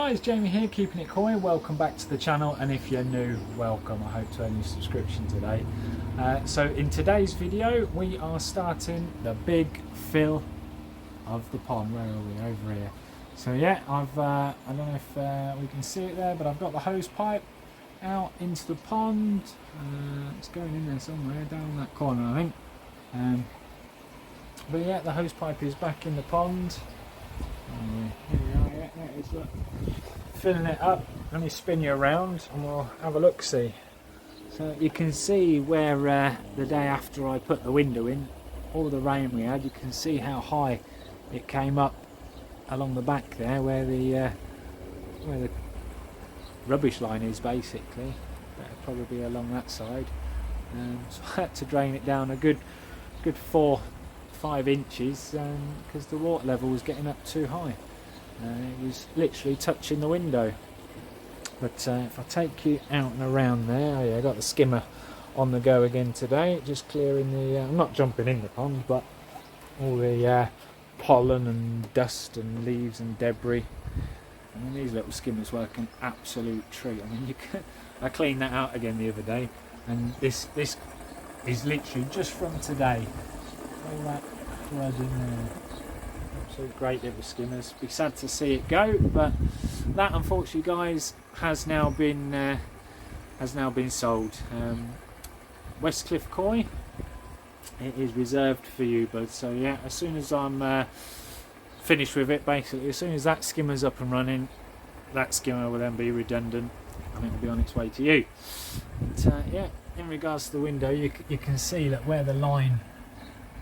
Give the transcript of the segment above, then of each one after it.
guys, Jamie here, keeping it coy. Welcome back to the channel, and if you're new, welcome. I hope to earn your subscription today. So in today's video we are starting the big fill of the pond. Where are we? Over here. So yeah, I don't know if we can see it there, but I've got the hose pipe out into the pond. It's going in there somewhere down that corner, I think. But yeah, the hose pipe is back in the pond. Here we are, yeah, there it is, look. Filling it up. Let me spin you around and we'll have a look see. So you can see where the day after I put the window in, all the rain we had, you can see how high it came up along the back there where the rubbish line is basically. Better probably along that side. So I had to drain it down a good 4-5 inches because the water level was getting up too high. It was literally touching the window. But if I take you out and around there, oh yeah, I got the skimmer on the go again today, just clearing the I'm not jumping in the pond, but all the pollen and dust and leaves and debris. I mean, these little skimmers work an absolute treat. I mean, I cleaned that out again the other day, and this is literally just from today. All that flood in there. Absolute great little skimmers. Be sad to see it go, but that unfortunately, guys, has now been sold. Westcliff Koi, it is reserved for you, bud. So yeah, as soon as I'm finished with it, basically, as soon as that skimmer's up and running, that skimmer will then be redundant and it will be on its way to you. But yeah, in regards to the window, you can see that where the line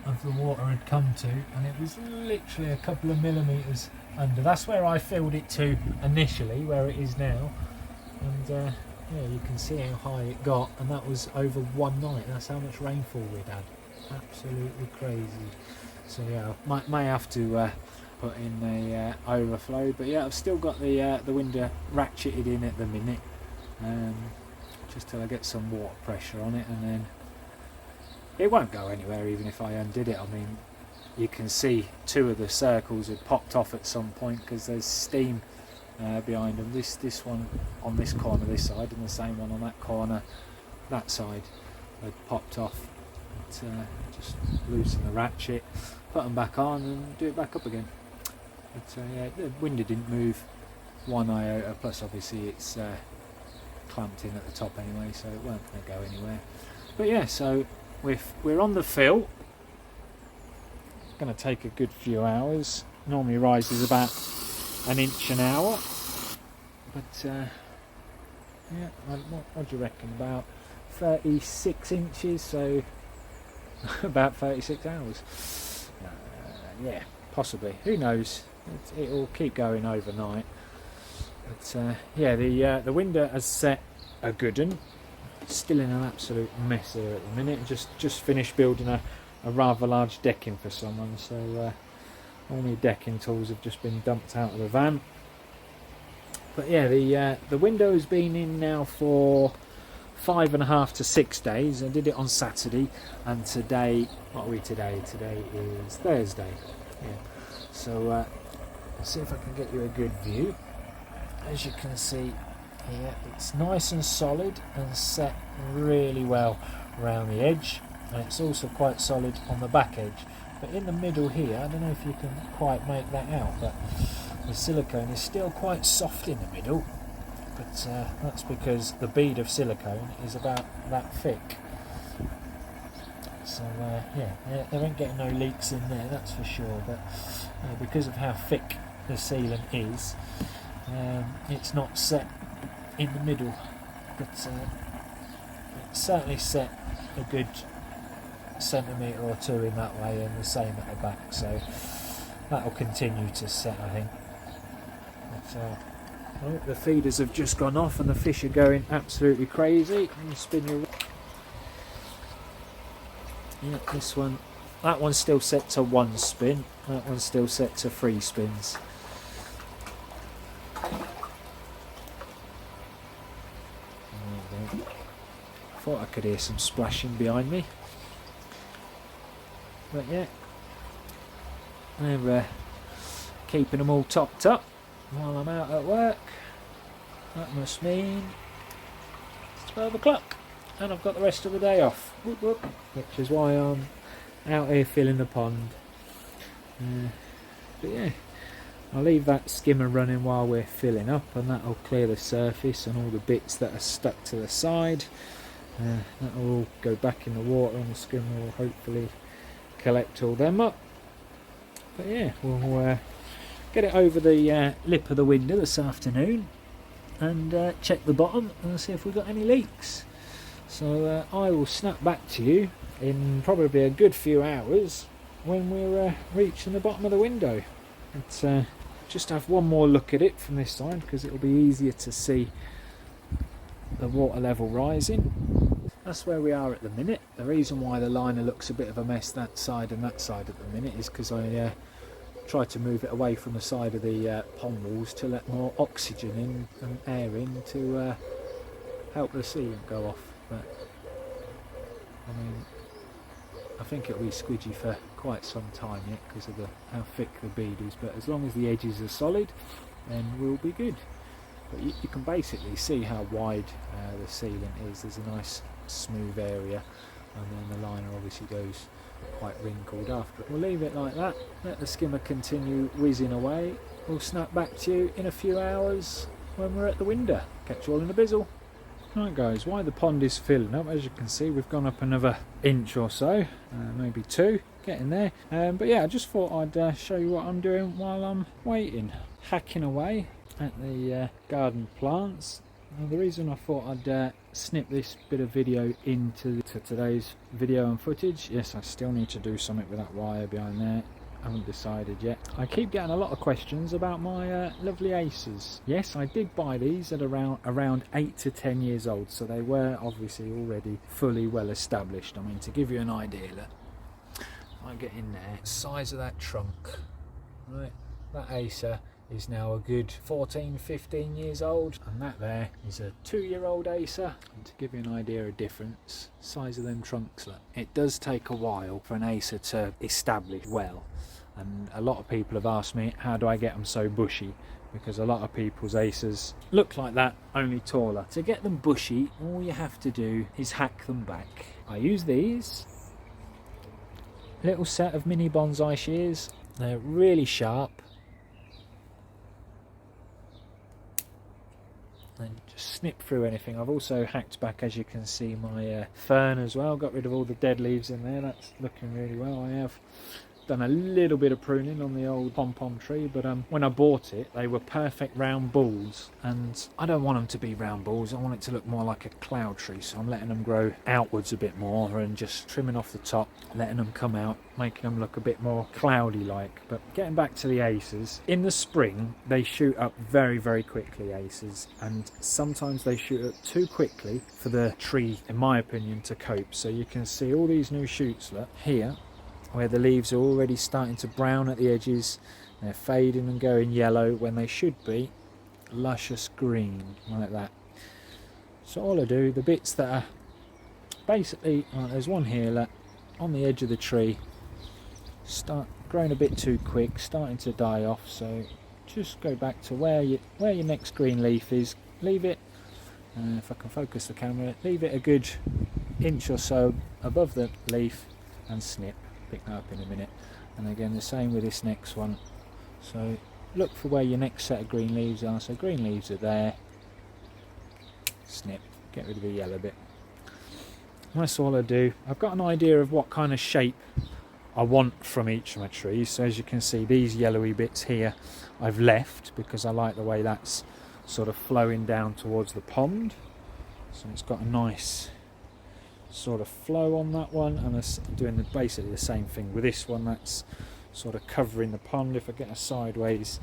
of the water had come to, and it was literally a couple of millimeters under. That's where I filled it to initially, where it is now, and yeah, you can see how high it got, and that was over one night. That's how much rainfall we'd had. Absolutely crazy. So yeah, I may have to put in a overflow, but yeah, I've still got the window ratcheted in at the minute, just till I get some water pressure on it, and then it won't go anywhere even if I undid it. I mean, you can see two of the circles had popped off at some point because there's steam behind them. This one on this corner this side, and the same one on that corner that side had popped off. But, just loosen the ratchet, put them back on and do it back up again. But yeah, the window didn't move one iota, plus obviously it's clamped in at the top anyway, so it won't go anywhere. But yeah, so we're on the fill. It's going to take a good few hours. Normally rises about an inch an hour, but yeah, what do you reckon? About 36 inches, so about 36 hours. Yeah, possibly. Who knows? It'll keep going overnight. But yeah, the window has set a good one. Still in an absolute mess here at the minute. Just finished building a rather large decking for someone, so all my decking tools have just been dumped out of the van. But yeah, the window's been in now for 5.5 to 6 days. I did it on Saturday, and today, what are we today? Today is Thursday. Yeah. So let's see if I can get you a good view. As you can see here, it's nice and solid and set really well around the edge, and it's also quite solid on the back edge. But in the middle here, I don't know if you can quite make that out, but the silicone is still quite soft in the middle. But that's because the bead of silicone is about that thick. So yeah, there ain't getting no leaks in there, that's for sure. But because of how thick the sealant is, it's not set in the middle, but it's certainly set a good centimetre or two in that way, and the same at the back, so that'll continue to set, I think. But oh, the feeders have just gone off and the fish are going absolutely crazy. Let me spin you. Yeah, this one, that one's still set to 1 spin, that one's still set to 3 spins. Thought I could hear some splashing behind me, but yeah, they're keeping them all topped up. while I'm out at work. That must mean it's 12 o'clock and I've got the rest of the day off. Whoop, whoop. Which is why I'm out here filling the pond. But yeah, I'll leave that skimmer running while we're filling up, and that'll clear the surface and all the bits that are stuck to the side. That'll all go back in the water, and the skimmer will hopefully collect all them up. But yeah, we'll get it over the lip of the window this afternoon and check the bottom and see if we've got any leaks. So I will snap back to you in probably a good few hours when we're reaching the bottom of the window. But just have one more look at it from this side, because it'll be easier to see the water level rising. That's where we are at the minute. The reason why the liner looks a bit of a mess that side and that side at the minute is because I tried to move it away from the side of the pond walls to let more oxygen in and air in to help the sealant go off. But I mean, I think it'll be squidgy for quite some time yet because of how thick the bead is, but as long as the edges are solid, then we'll be good. But you can basically see how wide the sealant is. There's a nice smooth area, and then the liner obviously goes quite wrinkled after it. We'll leave it like that, let the skimmer continue whizzing away. We'll snap back to you in a few hours when we're at the window. Catch you all in a bizzle. Right guys, while the pond is filling up, as you can see we've gone up another inch or so, maybe 2, getting there. But yeah, I just thought I'd show you what I'm doing while I'm waiting. Hacking away at the garden plants. Now, the reason I thought I'd snip this bit of video into today's video and footage, yes, I still need to do something with that wire behind there. I haven't decided yet. I keep getting a lot of questions about my lovely Acers. Yes, I did buy these at around 8 to 10 years old, so they were obviously already fully well established. I mean, to give you an idea, look, I get in there, size of that trunk, right, that Acer is now a good 14-15 years old, and that there is a 2-year-old Acer. And to give you an idea of difference, size of them trunks, look, it does take a while for an Acer to establish well. And a lot of people have asked me, how do I get them so bushy? Because a lot of people's Acers look like that, only taller. To get them bushy, all you have to do is hack them back. I use these little set of mini bonsai shears. They're really sharp. And just snip through anything. I've also hacked back, as you can see, my fern as well. Got rid of all the dead leaves in there. That's looking really well. I have done a little bit of pruning on the old pom-pom tree, but when I bought it, they were perfect round balls, and I don't want them to be round balls. I want it to look more like a cloud tree, so I'm letting them grow outwards a bit more and just trimming off the top, letting them come out, making them look a bit more cloudy like. But getting back to the Acers, in the spring they shoot up very, very quickly, Acers, and sometimes they shoot up too quickly for the tree, in my opinion, to cope. So you can see all these new shoots, look, here, where the leaves are already starting to brown at the edges. They're fading and going yellow when they should be luscious green, like that. So all I do, the bits that are basically, there's one here that on the edge of the tree start growing a bit too quick, starting to die off, so just go back to where your next green leaf is, leave it, if I can focus the camera, leave it a good inch or so above the leaf and snip. Pick that up in a minute. And again, the same with this next one. So look for where your next set of green leaves are. So green leaves are there, snip, get rid of the yellow bit. And that's all I do. I've got an idea of what kind of shape I want from each of my trees. So as you can see, these yellowy bits here I've left because I like the way that's sort of flowing down towards the pond. So it's got a nice sort of flow on that one, and it's doing basically the same thing with this one. That's sort of covering the pond. If I get a sideways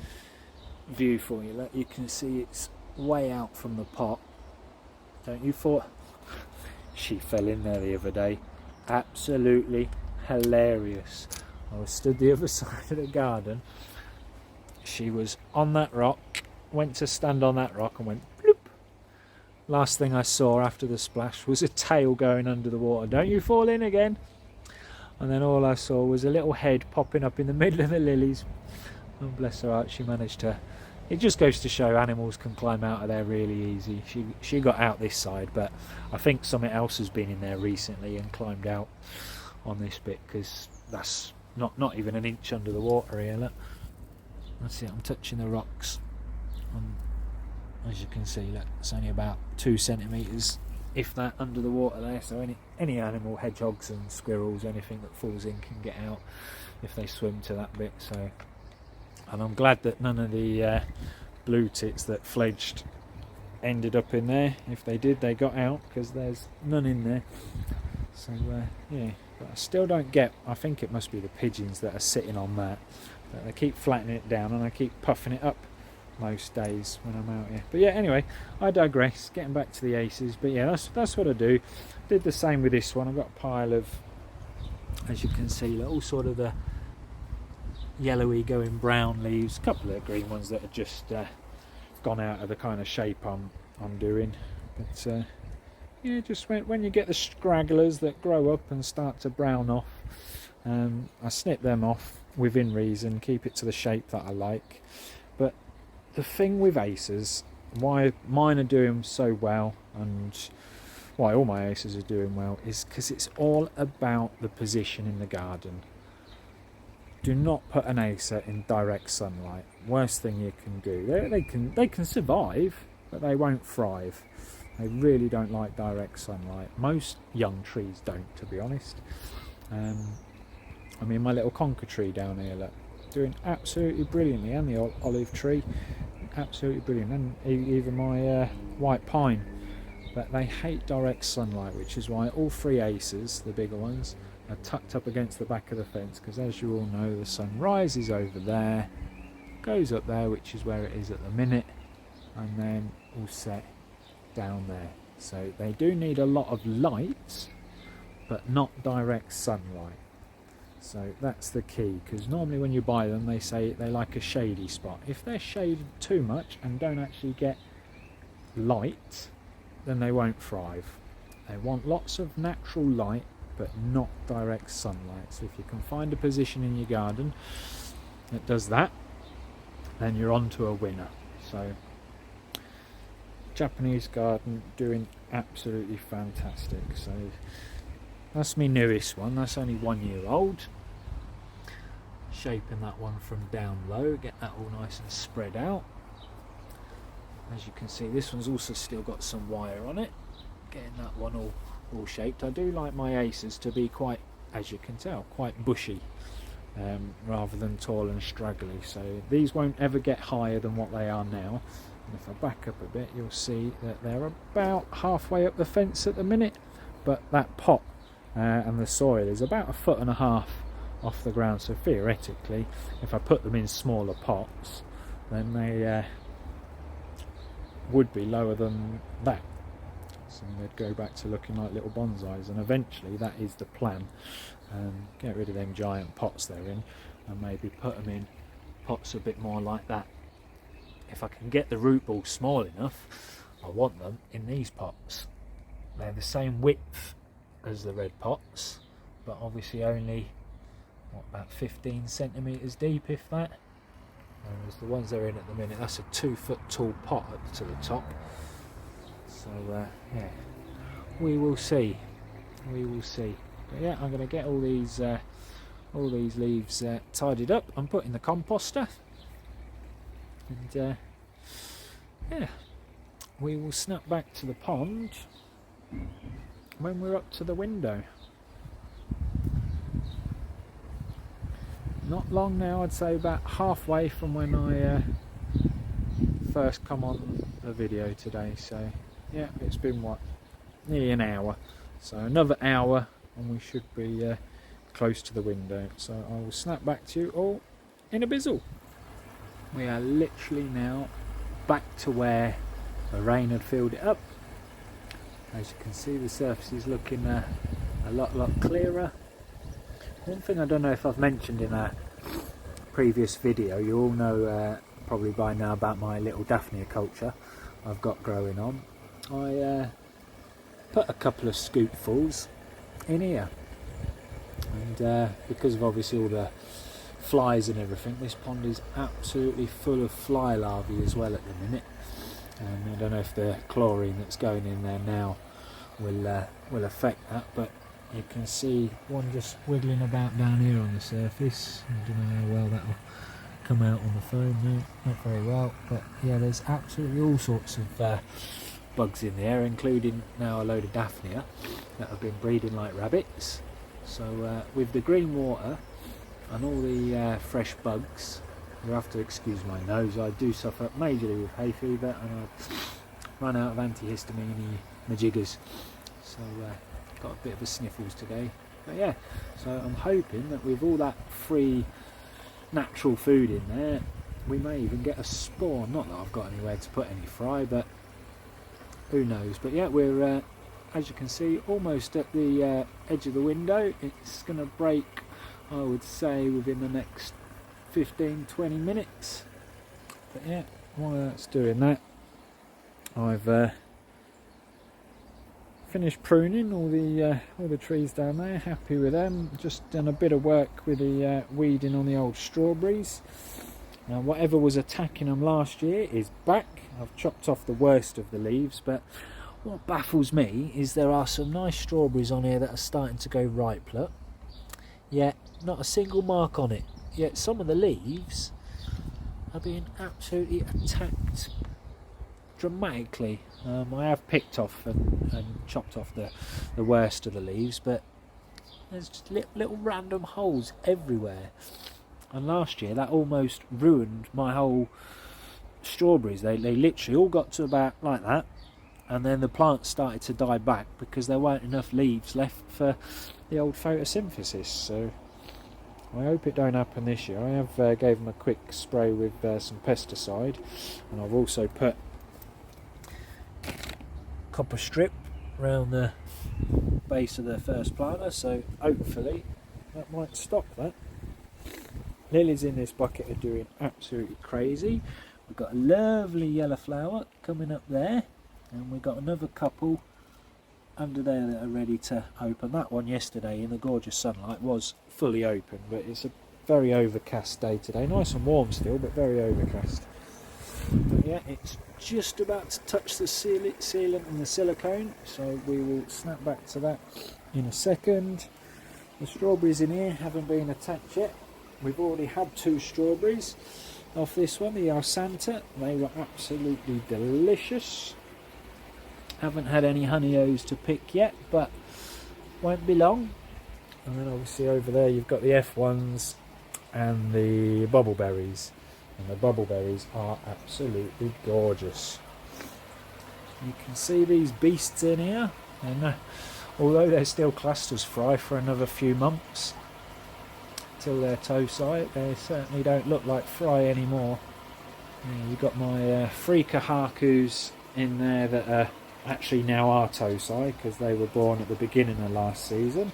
view for you, you can see it's way out from the pot. Don't you thought? She fell in there the other day, absolutely hilarious. I was stood the other side of the garden, she was on that rock, went to stand on that rock and went bloop. Last thing I saw after the splash was a tail going under the water. Don't you fall in again? And then all I saw was a little head popping up in the middle of the lilies. Oh, bless her heart, she managed to it just goes to show animals can climb out of there really easy. She got out this side, but I think something else has been in there recently and climbed out on this bit, because that's not even an inch under the water here. Look, that's it. I'm touching the rocks. As you can see, look, it's only about 2 centimetres, if that, under the water there. So any animal, hedgehogs and squirrels, anything that falls in can get out if they swim to that bit. So, and I'm glad that none of the blue tits that fledged ended up in there. If they did, they got out, because there's none in there. So yeah, but I still don't get, I think it must be the pigeons that are sitting on that, but they keep flattening it down and I keep puffing it up most days when I'm out here. But yeah, anyway, I digress. Getting back to the Acers, but yeah, that's what I do. Did the same with this one. I've got a pile of, as you can see, like, all sort of the yellowy going brown leaves, a couple of green ones that are just gone out of the kind of shape I'm doing. But yeah, just when you get the stragglers that grow up and start to brown off, I snip them off within reason, keep it to the shape that I like. But the thing with Acers, why mine are doing so well and why all my Acers are doing well, is because it's all about the position in the garden. Do not put an Acer in direct sunlight. Worst thing you can do. They can survive, but they won't thrive. They really don't like direct sunlight. Most young trees don't, to be honest. I mean, my little conker tree down here, look, doing absolutely brilliantly, and the olive tree, absolutely brilliant, and even my white pine. But they hate direct sunlight, which is why all 3 Acers, the bigger ones, are tucked up against the back of the fence, because as you all know, the sun rises over there, goes up there, which is where it is at the minute, and then will set down there. So they do need a lot of light, but not direct sunlight. So that's the key, because normally when you buy them, they say they like a shady spot. If they're shaded too much and don't actually get light, then they won't thrive. They want lots of natural light, but not direct sunlight. So if you can find a position in your garden that does that, then you're on to a winner. So Japanese garden doing absolutely fantastic. So that's my newest one. That's only 1 year old. Shaping that one from down low, get that all nice and spread out. As you can see, this one's also still got some wire on it. Getting that one all shaped. I do like my Acers to be quite, as you can tell, quite bushy, rather than tall and straggly. So these won't ever get higher than what they are now. And if I back up a bit, you'll see that they're about halfway up the fence at the minute, but that pot and the soil is about 1.5 feet off the ground. So theoretically, if I put them in smaller pots, then they would be lower than that. So they'd go back to looking like little bonsais, and eventually that is the plan. Get rid of them giant pots they're in and maybe put them in pots a bit more like that. If I can get the root ball small enough, I want them in these pots. They're the same width as the red pots, but obviously only about 15 centimetres deep, if that. Whereas the ones they're in at the minute, that's a 2 foot tall pot up to the top. So yeah, we will see. We will see. But yeah, I'm going to get all these leaves tidied up and put in the composter. And yeah, we will snap back to the pond when we're up to the window. Not long now, I'd say about halfway from when I first come on the video today. So yeah, it's been what, nearly an hour. So another hour and we should be close to the window. So I will snap back to you all in a bizzle. We are literally now back to where the rain had filled it up. As you can see, the surface is looking a lot clearer. One thing I don't know if I've mentioned in a previous video, you all know probably by now about my little Daphnia culture I've got growing on. I put a couple of scoopfuls in here, and because of obviously all the flies and everything. This pond is absolutely full of fly larvae as well at the minute. I don't know if the chlorine that's going in there now will affect that, but you can see one just wiggling about down here on the surface. I don't know how well that'll come out on the phone. No, not very well, but yeah, there's absolutely all sorts of bugs in there, including now a load of Daphnia that have been breeding like rabbits. So with the green water and all the fresh bugs, you'll have to excuse my nose, I do suffer majorly with hay fever, and I've run out of antihistamine majiggers, so got a bit of a sniffles today. But yeah, so I'm hoping that with all that free natural food in there, we may even get a spawn. Not that I've got anywhere to put any fry, but who knows. But yeah, we're as you can see, almost at the edge of the window. It's going to break, I would say, within the next 15-20 minutes. But yeah, while that's doing that, I've finished pruning all the trees down there. Happy with them. Just done a bit of work with the weeding on the old strawberries. Now, whatever was attacking them last year is back. I've chopped off the worst of the leaves, but what baffles me is there are some nice strawberries on here that are starting to go ripe, look. Yet not a single mark on it. Yet some of the leaves are being absolutely attacked dramatically. I have picked off and chopped off the worst of the leaves, but there's just little random holes everywhere. And last year that almost ruined my whole strawberries. They literally all got to about like that, and then the plants started to die back because there weren't enough leaves left for the old photosynthesis. So I hope it don't happen this year. I have gave them a quick spray with some pesticide, and I've also put copper strip around the base of the first planter, so hopefully that might stop that. Lilies in this bucket are doing absolutely crazy. We've got a lovely yellow flower coming up there, and we've got another couple under there that are ready to open. That one yesterday in the gorgeous sunlight was fully open, but it's a very overcast day today. Nice and warm still, but very overcast. But yeah, it's just about to touch the sealant and the silicone, so we will snap back to that in a second. The strawberries in here haven't been attacked yet. We've already had 2 strawberries off this one, the Santa. They were absolutely delicious. Haven't had any honey O's to pick yet, but won't be long. And then obviously over there you've got the F1s and the bubbleberries. And the bubbleberries are absolutely gorgeous. You can see these beasts in here, and although they're still classed as fry for another few months till they're toe-sight, they certainly don't look like fry anymore. Yeah, you've got my Freaka Hakus in there that are actually now are toe-sight because they were born at the beginning of last season.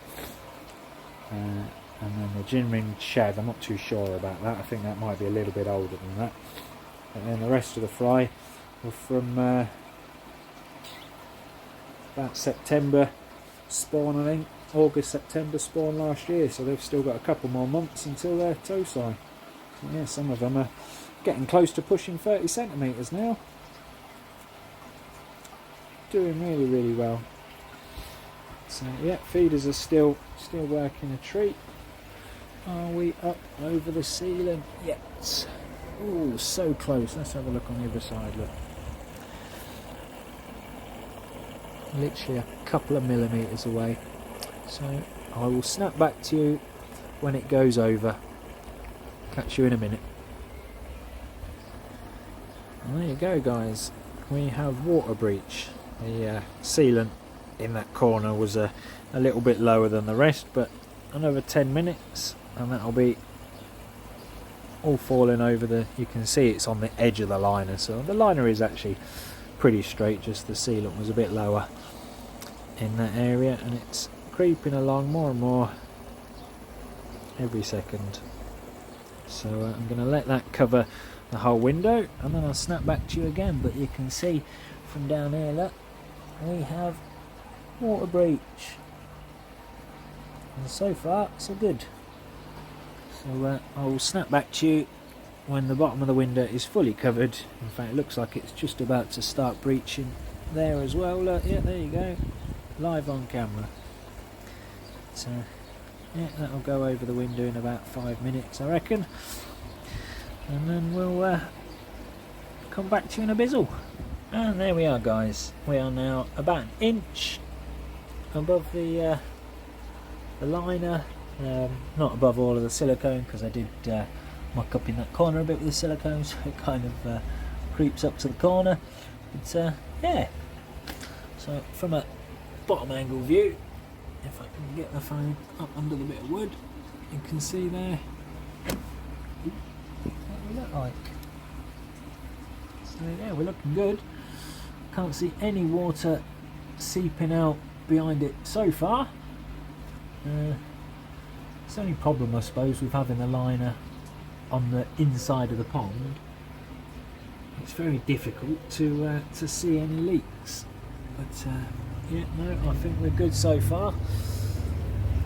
And then the Jinring Shad, I'm not too sure about that. I think that might be a little bit older than that. And then the rest of the fry were from about September spawn, I think. August, September spawn last year, so they've still got a couple more months until they're toe-sight. So yeah, some of them are getting close to pushing 30 centimetres now. Doing really, really well. So yeah, feeders are still working a treat. Are we up over the ceiling yet? Oh, so close. Let's have a look on the other side. Look, literally a couple of millimetres away. So I will snap back to you when it goes over. Catch you in a minute. And there you go, guys. We have water breach. The sealant in that corner was a little bit lower than the rest, but another 10 minutes and that'll be all falling over the, you can see it's on the edge of the liner, so the liner is actually pretty straight, just the sealant was a bit lower in that area, and it's creeping along more and more every second. So I'm going to let that cover the whole window and then I'll snap back to you again. But you can see from down here, look, we have water breach, and so far so good. So I will snap back to you when the bottom of the window is fully covered. In fact, it looks like it's just about to start breaching there as well. Look, yeah, there you go, live on camera. So yeah, that'll go over the window in about 5 minutes, I reckon, and then we'll come back to you in a bizzle. And there we are, guys. We are now about an inch above the liner, not above all of the silicone, because I did muck up in that corner a bit with the silicone, so it kind of creeps up to the corner. But yeah, so from a bottom angle view, if I can get the phone up under the bit of wood, you can see there what we look like. So yeah, we're looking good. Can't see any water seeping out behind it so far. It's the only problem, I suppose, with having the liner on the inside of the pond. It's very difficult to see any leaks. But yeah, no, I think we're good so far.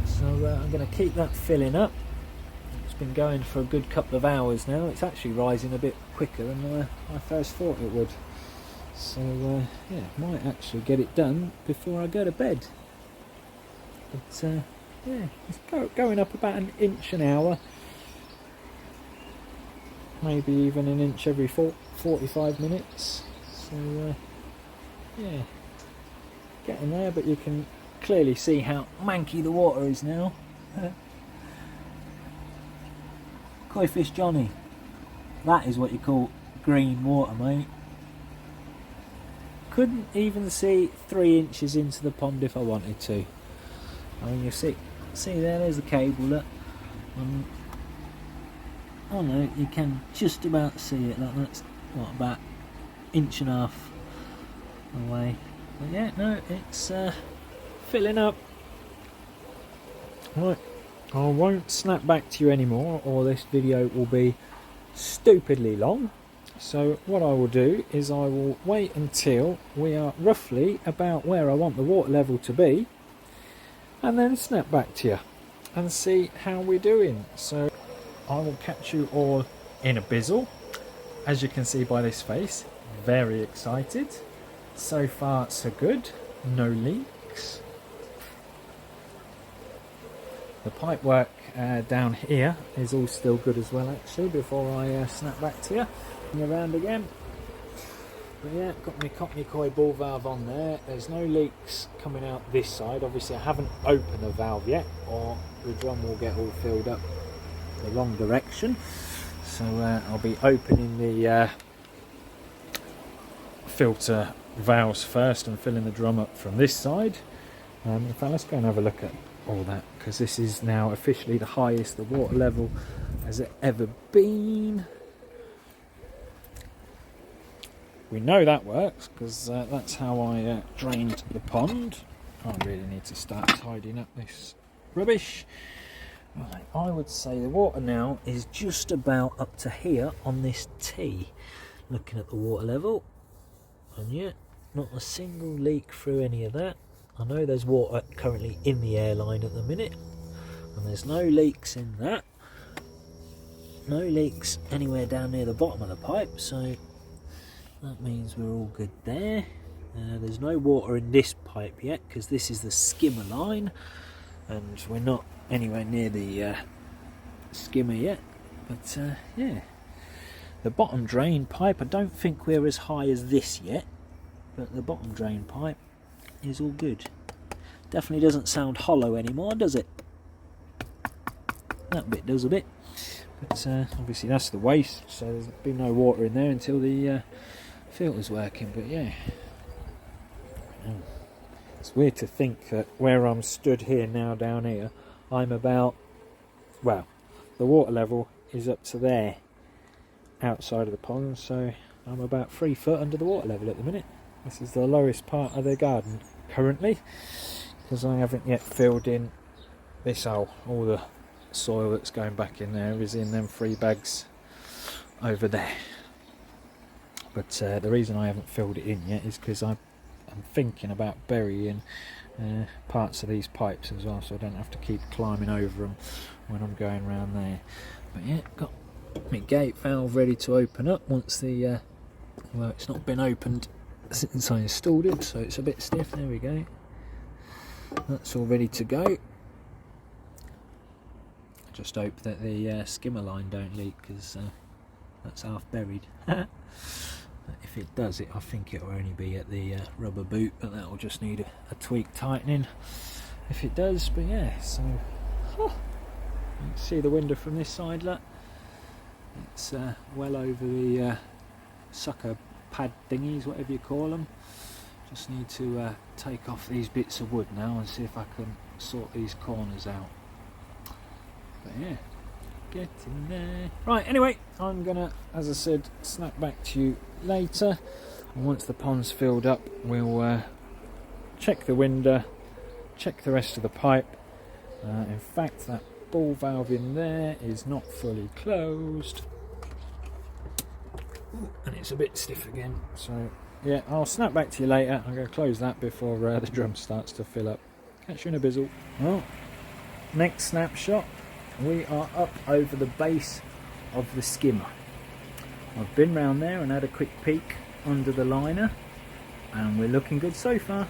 So I'm going to keep that filling up. It's been going for a good couple of hours now. It's actually rising a bit quicker than I first thought it would. So yeah, might actually get it done before I go to bed. But yeah, it's going up about an inch an hour, maybe even an inch every 45 minutes. So yeah, getting there, but you can clearly see how manky the water is now. Koi fish Johnny, that is what you call green water, mate. Couldn't even see 3 inches into the pond if I wanted to. I mean, you see there's the cable. Look, oh no, you can just about see it. Like, that's what, about 1.5 inches away. But yeah, no, it's filling up. Right, I won't snap back to you anymore, or this video will be stupidly long. So what I will do is I will wait until we are roughly about where I want the water level to be, and then snap back to you and see how we're doing. So I will catch you all in a bizzle. As you can see by this face, very excited. So far so good, no leaks. The pipe work down here is all still good as well, actually, before I snap back to you. Around again. But yeah, got my Cockney Koi ball valve on there. There's no leaks coming out this side. Obviously I haven't opened the valve yet, or the drum will get all filled up the wrong direction. So I'll be opening the filter valves first and filling the drum up from this side. In fact, let's go and have a look at all that, because this is now officially the highest the water level has ever been. We know that works, because that's how I drained the pond. I really need to start tidying up this rubbish. Right, I would say the water now is just about up to here on this T. Looking at the water level, and yet not a single leak through any of that. I know there's water currently in the airline at the minute, and there's no leaks in that. No leaks anywhere down near the bottom of the pipe, so that means we're all good there. There's no water in this pipe yet, because this is the skimmer line, and we're not anywhere near the skimmer yet. But yeah, the bottom drain pipe, I don't think we're as high as this yet, but the bottom drain pipe is all good. Definitely doesn't sound hollow anymore, does it? That bit does a bit, but obviously that's the waste, so there's been no water in there until the filter's working. But yeah, it's weird to think that where I'm stood here now, down here, I'm about, well, the water level is up to there outside of the pond, so I'm about 3 foot under the water level at the minute. This is the lowest part of the garden currently, because I haven't yet filled in this hole. All the soil that's going back in there is in them 3 bags over there. But the reason I haven't filled it in yet is because I'm thinking about burying parts of these pipes as well, so I don't have to keep climbing over them when I'm going around there. But yeah, got my gate valve ready to open up once the well, it's not been opened since I installed it, so it's a bit stiff. There we go, that's all ready to go. Just hope that the skimmer line don't leak, because that's half buried. If it does, I think it'll only be at the rubber boot, but that'll just need a tweak tightening if it does. But yeah, so you can see the window from this side, look. It's well over the sucker pad thingies, whatever you call them. Just need to take off these bits of wood now and see if I can sort these corners out. But yeah, get in there. Right, anyway, I'm gonna, as I said, snap back to you later. And once the pond's filled up, we'll check the window, check the rest of the pipe. In fact, that ball valve in there is not fully closed. Ooh, and it's a bit stiff again. So yeah, I'll snap back to you later. I'm going to close that before the drum starts to fill up. Catch you in a bizzle. Well, next snapshot. We are up over the base of the skimmer. I've been round there and had a quick peek under the liner, and we're looking good so far.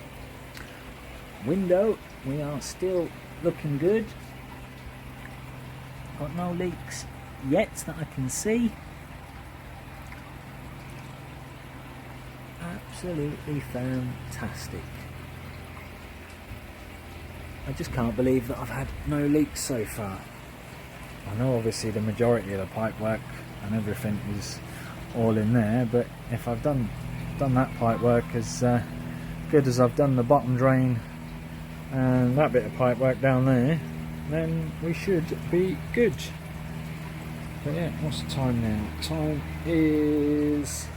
Window, we are still looking good. Got no leaks yet that I can see. Absolutely fantastic. I just can't believe that I've had no leaks so far. I know obviously the majority of the pipe work and everything is all in there, but if I've done that pipe work as good as I've done the bottom drain and that bit of pipe work down there, then we should be good. But yeah, what's the time now? Time is,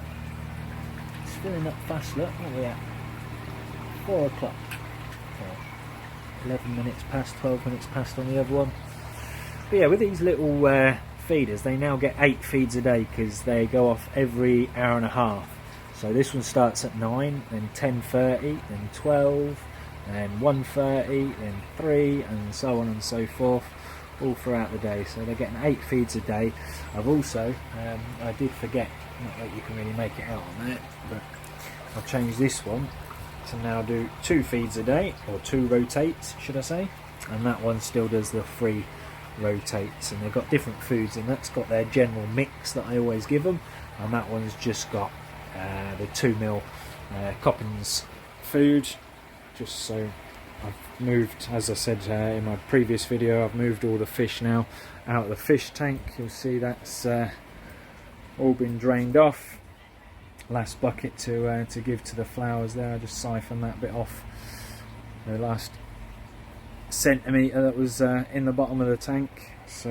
it's filling up fast, look, what are we at? 4 o'clock. 11 minutes past, 12 minutes past on the other one. But yeah, with these little feeders, they now get 8 feeds a day because they go off every hour and a half. So this one starts at 9, then 10:30, then 12, then 1:30, then 3, and so on and so forth, all throughout the day. So they're getting 8 feeds a day. I've also, I did forget, not that you can really make it out on that, but I've changed this one to now do 2 feeds a day, or 2 rotates, should I say, and that one still does the 3 rotates, and they've got different foods, and that's got their general mix that I always give them, and that one's just got the 2 mil Coppins food. Just so I've moved, as I said in my previous video, I've moved all the fish now out of the fish tank. You'll see that's all been drained off. Last bucket to give to the flowers there. I just siphoned that bit off. The last centimetre that was in the bottom of the tank. So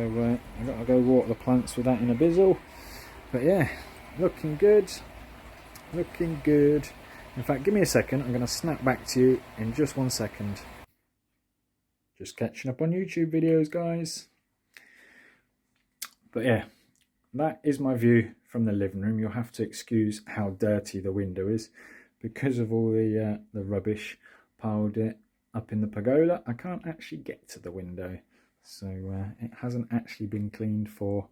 I've got to go water the plants with that in a bizzle. But yeah, looking good. Looking good. In fact, give me a second. I'm going to snap back to you in just 1 second. Just catching up on YouTube videos, guys. But yeah, that is my view from the living room. You'll have to excuse how dirty the window is because of all the rubbish piled up in the pergola. I can't actually get to the window, so it hasn't actually been cleaned for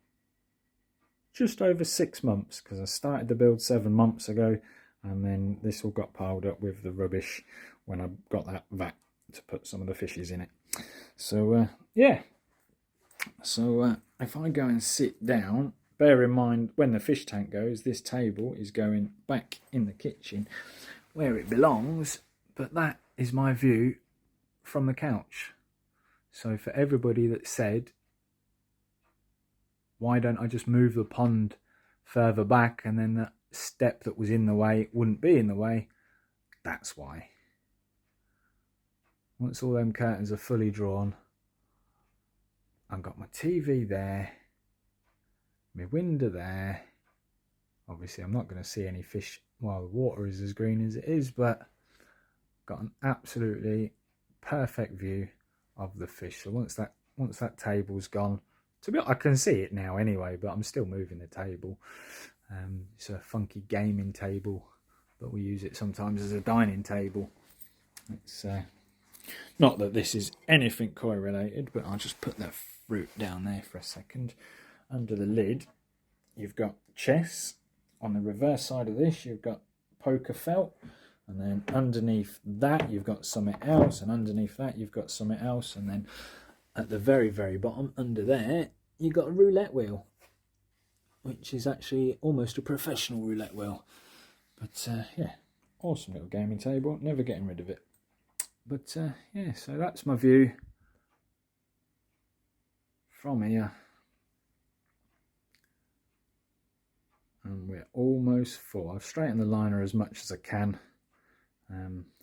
just over 6 months, because I started the build 7 months ago, and then this all got piled up with the rubbish when I got that vat to put some of the fishes in it. So yeah, so if I go and sit down, bear in mind when the fish tank goes, this table is going back in the kitchen where it belongs, but that is my view from the couch. So for everybody that said, why don't I just move the pond further back and then that step that was in the way wouldn't be in the way, that's why. Once all them curtains are fully drawn, I've got my TV there, my window there. Obviously I'm not going to see any fish while the water is as green as it is, but got an absolutely perfect view of the fish. So once that table's gone, to be honest, I can see it now anyway, but I'm still moving the table. It's a funky gaming table, but we use it sometimes as a dining table. It's not that this is anything koi related, but I'll just put the fruit down there for a second. Under the lid, you've got chess. On the reverse side of this, you've got poker felt. And then underneath that, you've got something else. And underneath that, you've got something else. And then at the very, very bottom, under there, you've got a roulette wheel, which is actually almost a professional roulette wheel. But yeah, awesome little gaming table. Never getting rid of it. But yeah, so that's my view from here. And we're almost full. I've straightened the liner as much as I can.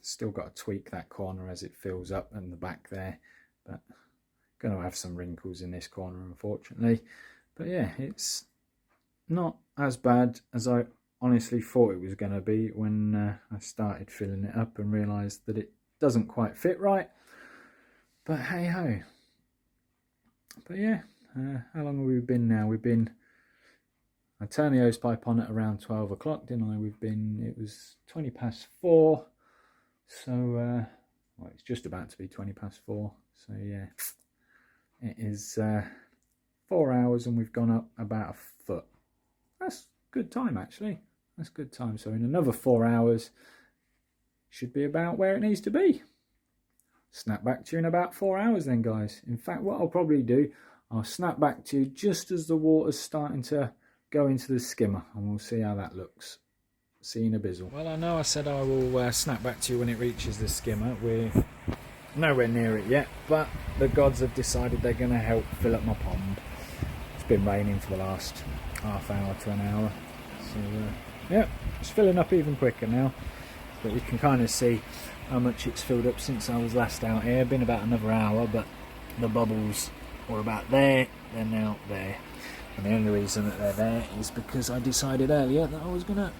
Still got to tweak that corner as it fills up and the back there. But going to have some wrinkles in this corner, unfortunately. But yeah, it's not as bad as I honestly thought it was going to be when I started filling it up and realised that it doesn't quite fit right. But hey ho. But yeah, how long have we been now? I turned the hose pipe on at around 12 o'clock, didn't I? It was 20 past 4. So, well, it's just about to be 20 past 4. So yeah, it is 4 hours and we've gone up about a foot. That's good time, actually. That's good time. So in another 4 hours, should be about where it needs to be. Snap back to you in about 4 hours then, guys. In fact, what I'll probably do, I'll snap back to you just as the water's starting to go into the skimmer, and we'll see how that looks. See you in a bizzle. Well, I know I said I will snap back to you when it reaches the skimmer. We're nowhere near it yet, but the gods have decided they're going to help fill up my pond. It's been raining for the last half hour to an hour. So, yeah, it's filling up even quicker now. But you can kind of see how much it's filled up since I was last out here. Been about another hour, but the bubbles were about there, they're now there. And the only reason that they're there is because I decided earlier that I was going to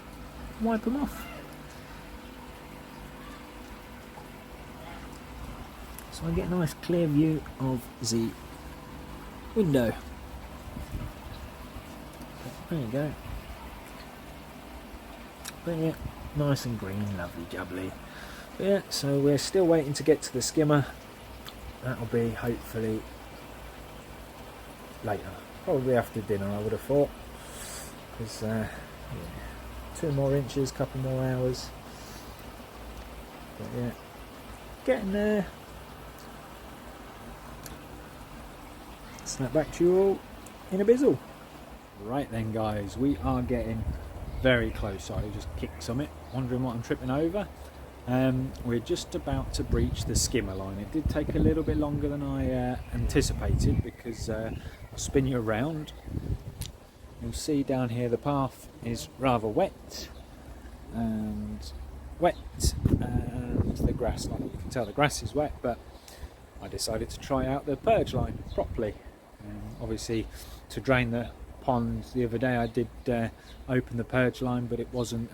wipe them off. So I get a nice clear view of the window. There you go. But yeah, nice and green, lovely jubbly. But yeah, so we're still waiting to get to the skimmer. That'll be hopefully later. Probably after dinner, I would have thought. Because, yeah, 2 more inches, couple more hours. But yeah, getting there. Snap back to you all in a bizzle. Right then, guys, we are getting very close. Sorry, I just kicked something, wondering what I'm tripping over. We're just about to breach the skimmer line. It did take a little bit longer than I anticipated because I'll spin you around. You'll see down here the path is rather wet and the grass, like you can tell, the grass is wet, but I decided to try out the purge line properly. Obviously, to drain the pond the other day I did open the purge line, but it wasn't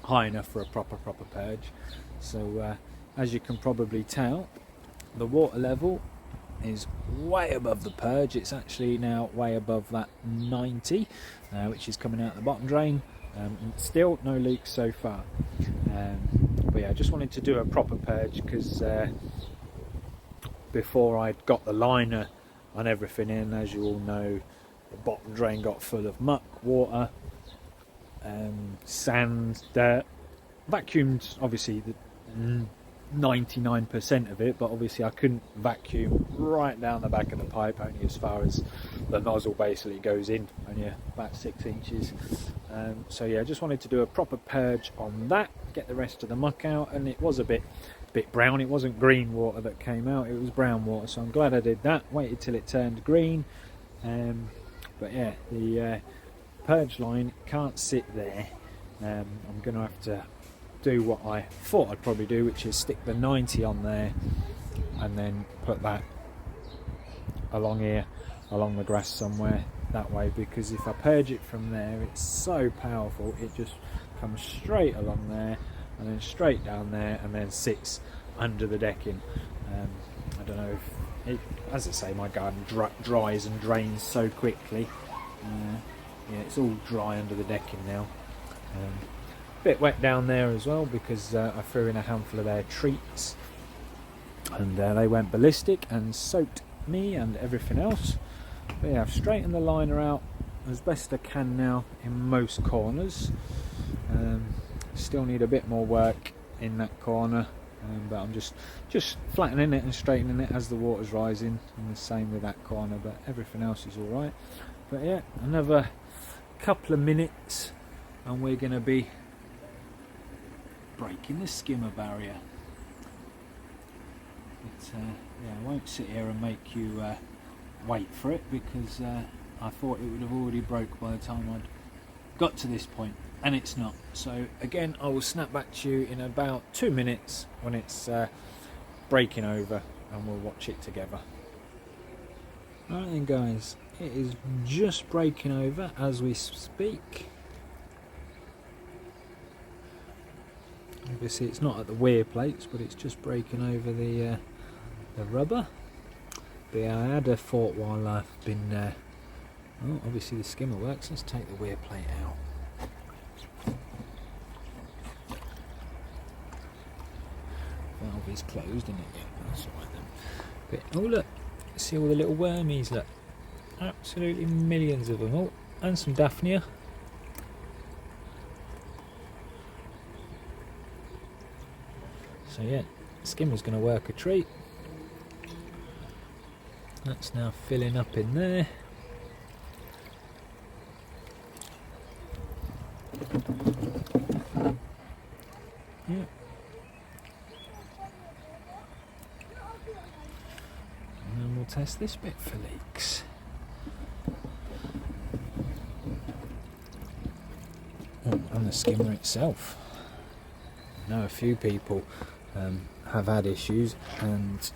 high enough for a proper purge. So as you can probably tell, the water level is way above the purge. It's actually now way above that 90, which is coming out the bottom drain. Still no leaks so far, but yeah, I just wanted to do a proper purge because before I'd got the liner on everything in, as you all know, the bottom drain got full of muck, water, sand, dirt. Vacuumed obviously the 99% of it, but obviously I couldn't vacuum right down the back of the pipe, only as far as the nozzle basically goes in, only about 6 inches. So yeah, I just wanted to do a proper purge on that, get the rest of the muck out, and it was a bit brown. It wasn't green water that came out, it was brown water, so I'm glad I did that. Waited till it turned green. But yeah, the purge line can't sit there. I'm going to have to do what I thought I'd probably do, which is stick the 90 on there and then put that along here, along the grass somewhere that way, because if I purge it from there, it's so powerful, it just comes straight along there and then straight down there and then sits under the decking. I don't know if it, as I say, my garden dries and drains so quickly. Yeah, it's all dry under the decking now. Bit wet down there as well because I threw in a handful of their treats and they went ballistic and soaked me and everything else. But yeah, I've straightened the liner out as best I can now in most corners. Still need a bit more work in that corner, but I'm just flattening it and straightening it as the water's rising, and the same with that corner, but everything else is alright. But yeah, another couple of minutes and we're going to be breaking the skimmer barrier. But yeah, I won't sit here and make you wait for it, because I thought it would have already broke by the time I'd got to this point, and it's not. So again, I will snap back to you in about 2 minutes when it's breaking over, and we'll watch it together. Right then guys, it is just breaking over as we speak. Obviously it's not at the weir plates, but it's just breaking over the rubber. But yeah, I had a thought while I've been oh, obviously the skimmer works. Let's take the weir plate out. Valve is closed, isn't it? Yeah, that's alright then. But oh look, see all the little wormies, look. Absolutely millions of them. Oh, and some Daphnia. So yeah, skimmer's going to work a treat. That's now filling up in there. Yeah. And then we'll test this bit for leaks. Oh, and the skimmer itself. I know a few people have had issues and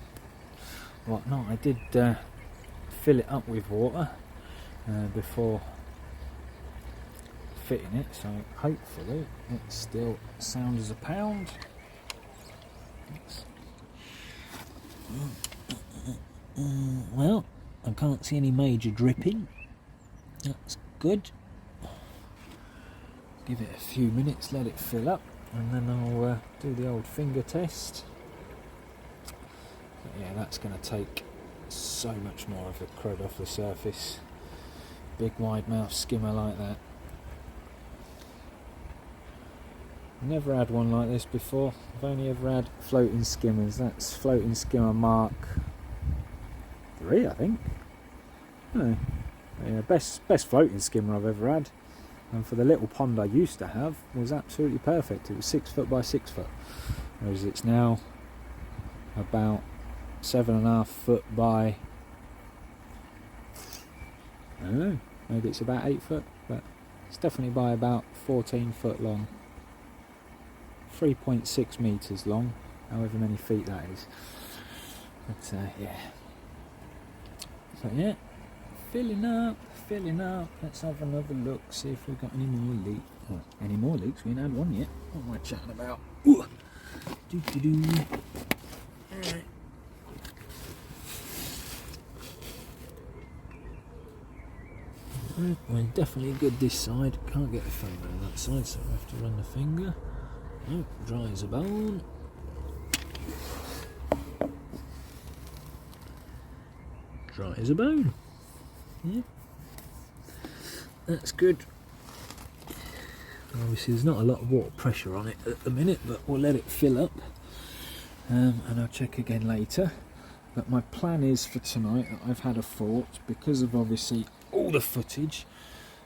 whatnot. I did fill it up with water before fitting it, so hopefully it's still sound as a pound. Well, I can't see any major dripping. That's good. Give it a few minutes, let it fill up, and then I'll do the old finger test. But yeah, that's going to take so much more of the crud off the surface. Big wide mouth skimmer like that. Never had one like this before. I've only ever had floating skimmers. That's floating skimmer Mark 3, I think. No. Yeah, best floating skimmer I've ever had. And for the little pond I used to have, was absolutely perfect. It was 6 foot by 6 foot, whereas it's now about 7.5 foot by, I don't know, maybe it's about 8 foot, but it's definitely by about 14 foot long. 3.6 meters long, however many feet that is. But yeah. So yeah, filling up. Let's have another look, see if we've got any more leaks. Oh, any more leaks? We ain't had one yet. What am I chatting about? Ooh. Alright. We're definitely good this side. Can't get the phone on that side, so I have to run the finger. Oh, dry as a bone. Dry as a bone. Yeah. That's good. Obviously there's not a lot of water pressure on it at the minute, but we'll let it fill up, and I'll check again later. But my plan is for tonight, I've had a thought, because of obviously all the footage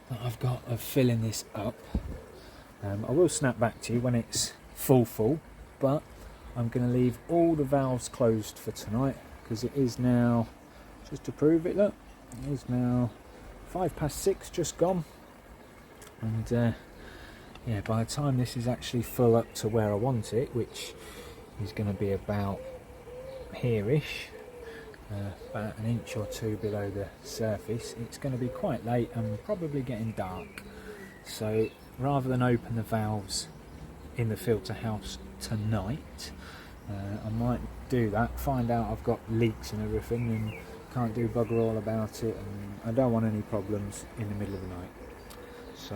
that I've got of filling this up. I will snap back to you when it's full, but I'm going to leave all the valves closed for tonight, because it is now, just to prove it, look, it is now 6:05 just gone, and yeah, by the time this is actually full up to where I want it, which is going to be about here-ish, about an inch or two below the surface, it's going to be quite late and probably getting dark. So rather than open the valves in the filter house tonight, I might do that, find out I've got leaks and everything and can't do bugger all about it, and I don't want any problems in the middle of the night. So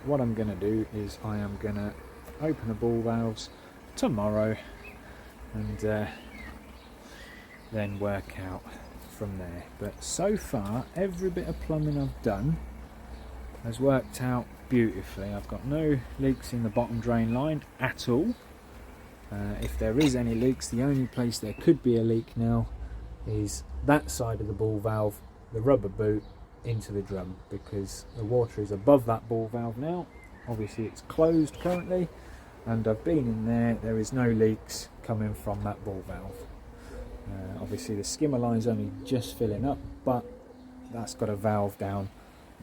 what I'm going to do is I am going to open the ball valves tomorrow, and then work out from there. But so far every bit of plumbing I've done has worked out beautifully. I've got no leaks in the bottom drain line at all. If there is any leaks, the only place there could be a leak now is that side of the ball valve, the rubber boot into the drum, because the water is above that ball valve now. Obviously it's closed currently, and I've been in there, there is no leaks coming from that ball valve. Obviously the skimmer line's only just filling up, but that's got a valve down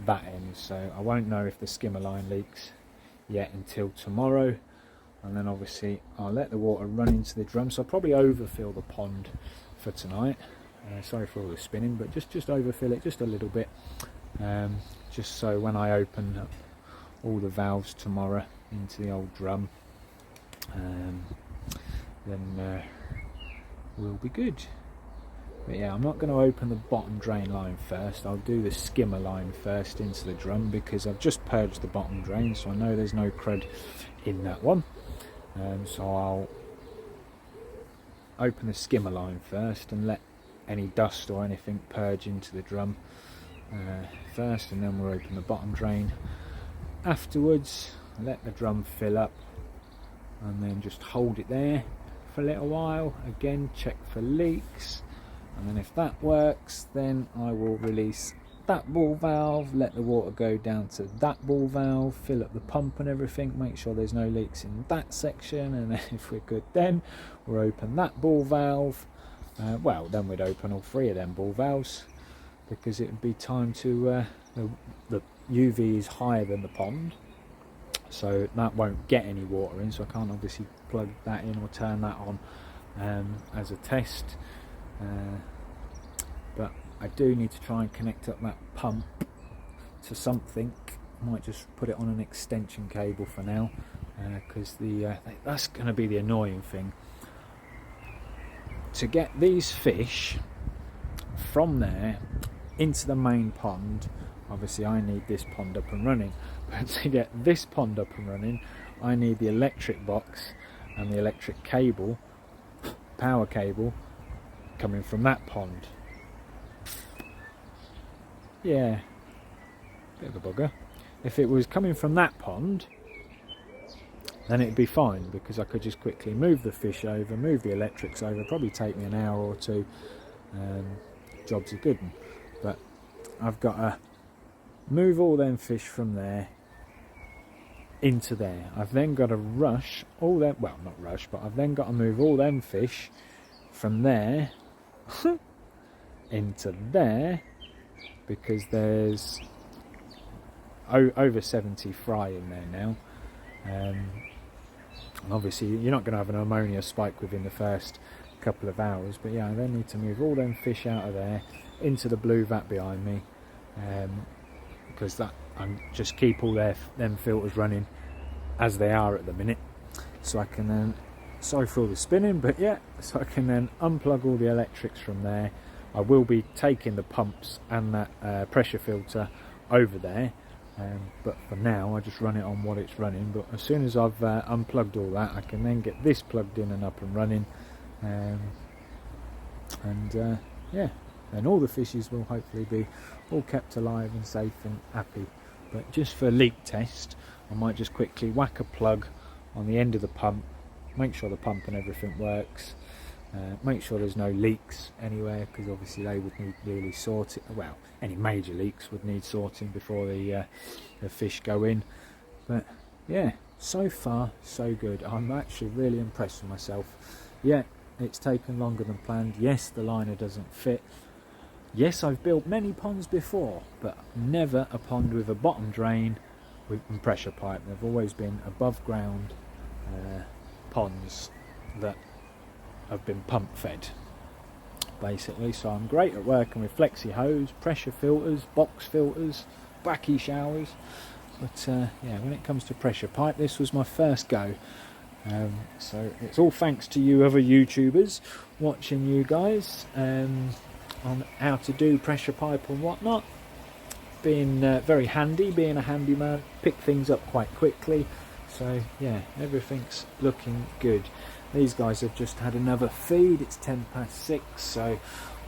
that end, so I won't know if the skimmer line leaks yet until tomorrow. And then obviously I'll let the water run into the drum, so I'll probably overfill the pond for tonight. Sorry for all the spinning, but just overfill it just a little bit, just so when I open up all the valves tomorrow into the old drum, then we'll be good. But yeah, I'm not going to open the bottom drain line first. I'll do the skimmer line first into the drum, because I've just purged the bottom drain, so I know there's no crud in that one. So I'll open the skimmer line first and let any dust or anything purge into the drum first, and then we'll open the bottom drain afterwards. Let the drum fill up and then just hold it there for a little while. Again, check for leaks, and then if that works, then I will release that ball valve, let the water go down to that ball valve, fill up the pump and everything, make sure there's no leaks in that section, and then if we're good, then we'll open that ball valve. Well, then we'd open all three of them ball valves, because it would be time to the UV is higher than the pond, so that won't get any water in, so I can't obviously plug that in or turn that on as a test. But I do need to try and connect up that pump to something. I might just put it on an extension cable for now, because that's going to be the annoying thing. To get these fish from there into the main pond, obviously I need this pond up and running, but to get this pond up and running, I need the electric box and the electric cable, power cable, coming from that pond. Yeah, bit of a bugger. If it was coming from that pond, then it'd be fine, because I could just quickly move the fish over, move the electrics over, probably take me an hour or two, job's a good one. But I've got to move all them fish from there into there. I've then got to rush all them, well, not rush, but I've then got to move all them fish from there into there, because there's over 70 fry in there now. And obviously you're not going to have an ammonia spike within the first couple of hours, but yeah, I then need to move all them fish out of there into the blue vat behind me, because that I'm just keep all them filters running as they are at the minute, so I can then, sorry for all the spinning, but yeah, so I can then unplug all the electrics from there. I will be taking the pumps and that pressure filter over there, but for now I just run it on what it's running. But as soon as I've unplugged all that, I can then get this plugged in and up and running, yeah, then all the fishes will hopefully be all kept alive and safe and happy. But just for leak test, I might just quickly whack a plug on the end of the pump, make sure the pump and everything works, make sure there's no leaks anywhere, because obviously they would need really sorting. Well, any major leaks would need sorting before the fish go in. But yeah, so far so good. I'm actually really impressed with myself. Yeah, it's taken longer than planned. Yes, the liner doesn't fit. Yes, I've built many ponds before, but never a pond with a bottom drain with pressure pipe. They've always been above ground ponds that have been pump fed, basically. So I'm great at working with flexi hose, pressure filters, box filters, backy showers, but yeah, when it comes to pressure pipe, this was my first go. So it's all thanks to you other YouTubers, watching you guys on how to do pressure pipe and whatnot. Being very handy, being a handyman, pick things up quite quickly. So yeah, everything's looking good. These guys have just had another feed. It's 6:10, so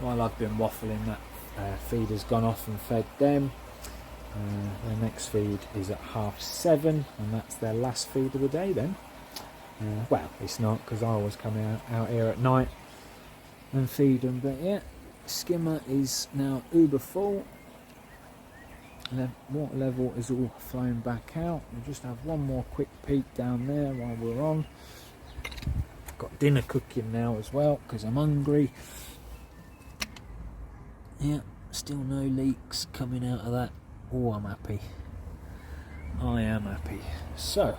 while I've been waffling, that feeder's gone off and fed them. Their next feed is at 7:30, and that's their last feed of the day then. Well, it's not, because I always come out here at night and feed them. But yeah, Skimmer is now uber full. The water level is all flowing back out. We'll just have one more quick peek down there while we're on. Got dinner cooking now as well, because I'm hungry. Yeah, still no leaks coming out of that. Oh, I'm happy. I am happy. So,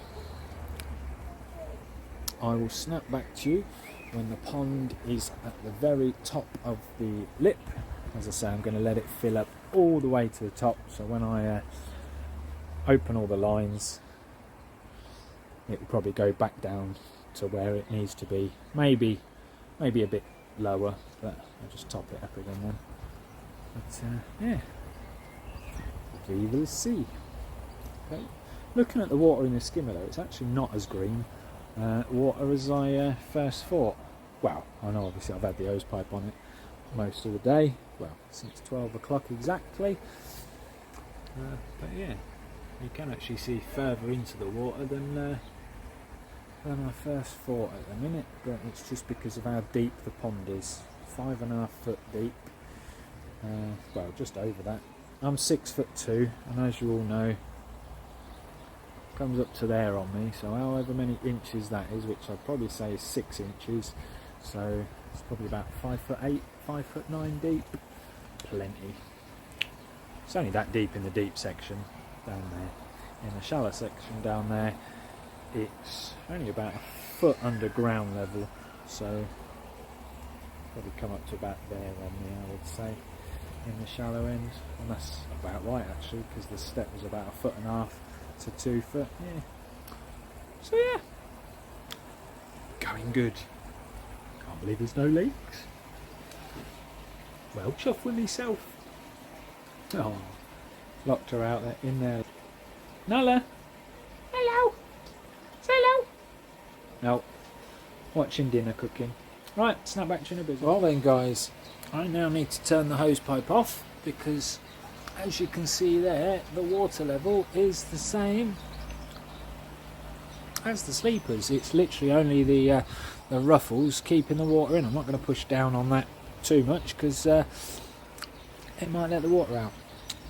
I will snap back to you when the pond is at the very top of the lip. As I say, I'm going to let it fill up all the way to the top, so when I open all the lines, it will probably go back down to where it needs to be. Maybe a bit lower, but I'll just top it up again then. But yeah, we will see. Okay. Looking at the water in the skimmer though, it's actually not as green water as I first thought. Well, I know obviously I've had the hose pipe on it most of the day, well, since 12 o'clock exactly. But yeah, you can actually see further into the water than I first thought at the minute, but it's just because of how deep the pond is. 5.5 foot deep. Well, just over that. I'm 6'2", and as you all know, comes up to there on me, so however many inches that is, which I'd probably say is 6 inches, so it's probably about 5'8", 5'9" deep. Plenty. It's only that deep in the deep section down there. In the shallow section down there, it's only about 1 foot under ground level, so probably come up to about there on me, I would say, in the shallow end, and that's about right actually, because the step was about 1.5 to 2 foot. Yeah. So yeah, going good. Can't believe there's no leaks. Well, chuffed with myself. Oh, locked her out there, in there. Nala, hello. Say hello. No, watching dinner cooking. Right, snap back to you in a bit. Well then guys, I now need to turn the hose pipe off, because as you can see there, the water level is the same as the sleepers. It's literally only the ruffles keeping the water in. I'm not going to push down on that too much, because it might let the water out.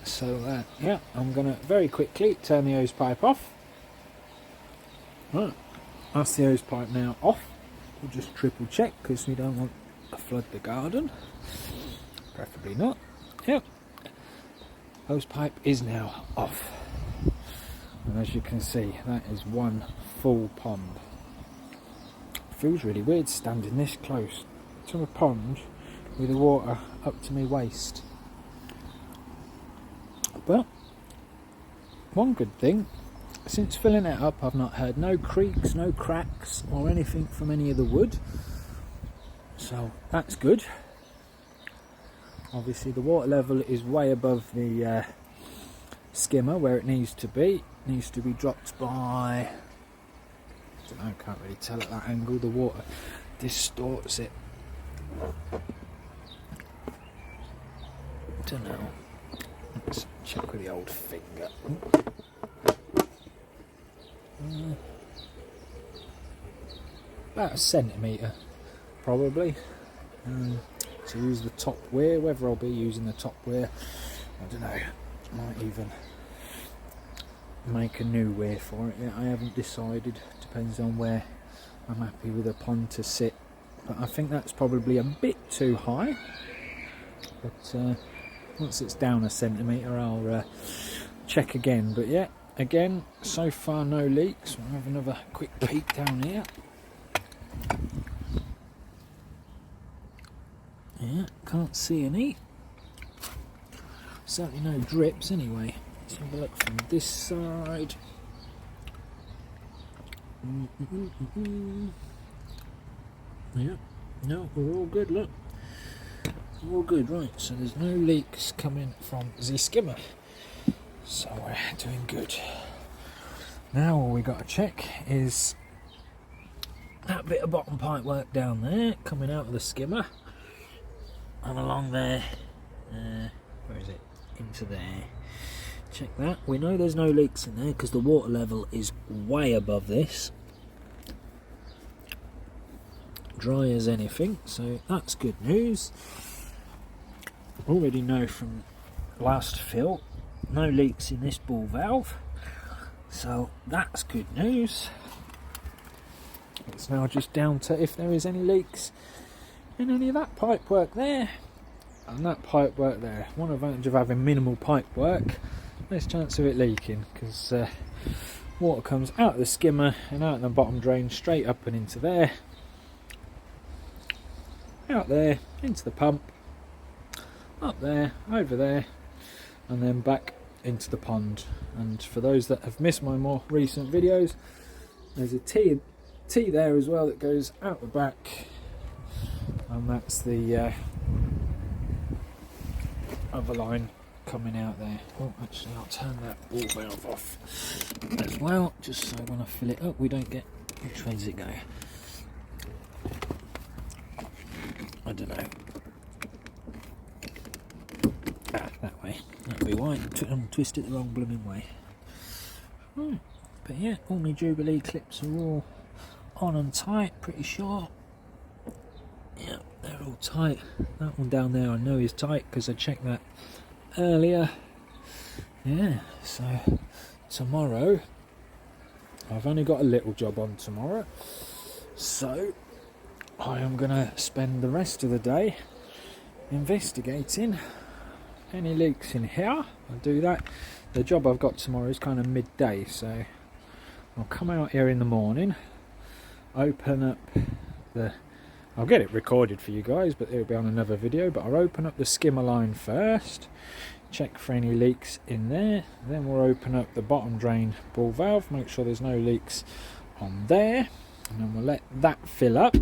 So yeah, I'm going to very quickly turn the hose pipe off. Right, that's the hose pipe now off. We'll just triple check, because we don't want to flood the garden. Preferably not. Yep. Hose pipe is now off. And as you can see, that is one full pond. Feels really weird standing this close to a pond with the water up to my waist. But one good thing, since filling it up, I've not heard no creaks, no cracks or anything from any of the wood, so that's good. Obviously the water level is way above the skimmer where it needs to be. It needs to be dropped by, I don't know, can't really tell at that angle, the water distorts it. Don't know. Let's check with the old finger. About 1 centimetre probably. To use the top weir, whether I'll be using the top weir, I don't know. Might even make a new weir for it yet. I haven't decided. Depends on where I'm happy with the pond to sit. But I think that's probably a bit too high. But once it's down 1 centimetre, I'll check again. But yeah, again, so far no leaks. We'll have another quick peek down here. Yeah, can't see any. Certainly no drips anyway. Let's have a look from this side. Yeah, no, we're all good, look. We're all good, right, so there's no leaks coming from the skimmer. So we're doing good. Now all we got to check is that bit of bottom pipe work down there, coming out of the skimmer. and along there, where is it, into there. Check that. We know there's no leaks in there because the water level is way above this, dry as anything, so that's good news. Already know from last fill, no leaks in this ball valve, so that's good news. It's now just down to if there is any leaks in any of that pipe work there and that pipe work there. One advantage of having minimal pipe work, less chance of it leaking, because water comes out of the skimmer and out of the bottom drain straight up and into there, out there, into the pump, up there, over there, and then back into the pond. And for those that have missed my more recent videos, there's a T there as well that goes out the back, and that's the other line coming out there. Oh, actually I'll turn that ball valve off as well, just so when I fill it up we don't get, which way does it go? I don't know. That way. That'll be why. I'm twisted the wrong blooming way. Right. But yeah, all my Jubilee clips are all on and tight, pretty sure. Yeah, they're all tight. That one down there I know is tight because I checked that earlier. Yeah, so tomorrow, I've only got a little job on tomorrow, so I am going to spend the rest of the day investigating any leaks in here. I'll do that. The job I've got tomorrow is kind of midday, so I'll come out here in the morning, open up the, I'll get it recorded for you guys, but it'll be on another video, but I'll open up the skimmer line first, check for any leaks in there, then we'll open up the bottom drain ball valve, make sure there's no leaks on there, and then we'll let that fill up,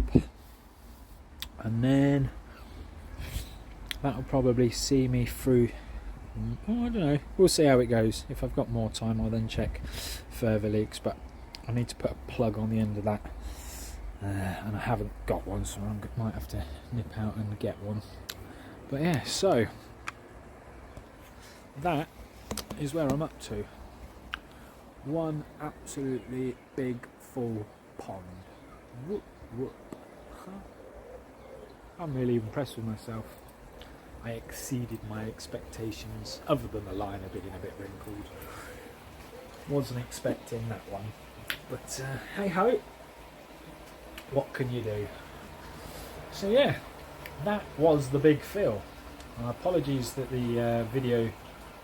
and then that'll probably see me through. Oh, I don't know, we'll see how it goes. If I've got more time I'll then check further leaks, but I need to put a plug on the end of that, and I haven't got one, so I might have to nip out and get one. But yeah, so that is where I'm up to. One absolutely big full pond. Whoop, whoop. I'm really impressed with myself. I exceeded my expectations, other than the line being a bit wrinkled. Wasn't expecting that one, but hey ho, what can you do? So yeah, that was the big fill. Apologies that the video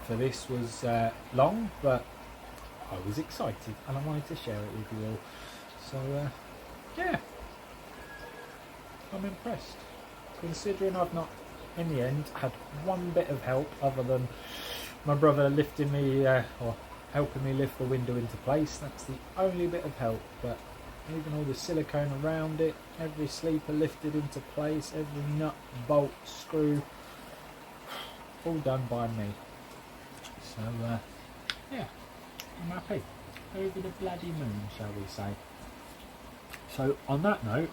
for this was long, but I was excited and I wanted to share it with you all. So yeah, I'm impressed, considering I've not in the end had one bit of help other than my brother lifting me or helping me lift the window into place. That's the only bit of help, but even all the silicone around it, every sleeper lifted into place, every nut, bolt, screw, all done by me. So yeah, I'm happy. Over the bloody moon, shall we say. So on that note,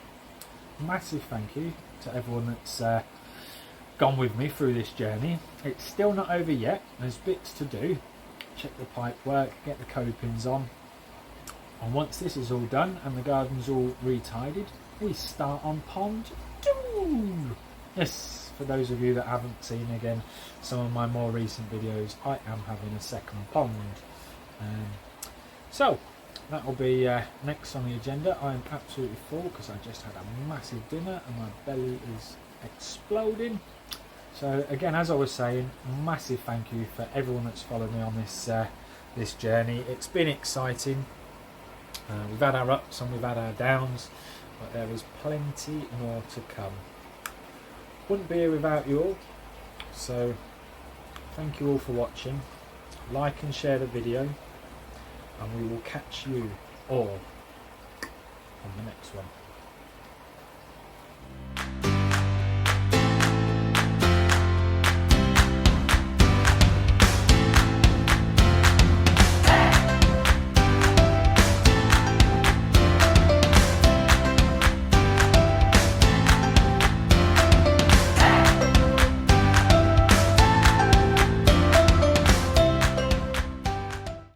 massive thank you to everyone that's gone with me through this journey. It's still not over yet, there's bits to do. Check the pipe work, get the copings on, and once this is all done and the garden's all retidied, we start on pond 2. Yes, for those of you that haven't seen again some of my more recent videos, I am having a second pond. So that will be next on the agenda. I am absolutely full because I just had a massive dinner and my belly is exploding. So again, as I was saying, massive thank you for everyone that's followed me on this this journey. It's been exciting. We've had our ups and we've had our downs, but there is plenty more to come. Wouldn't be here without you all. So thank you all for watching. Like and share the video, and we will catch you all on the next one.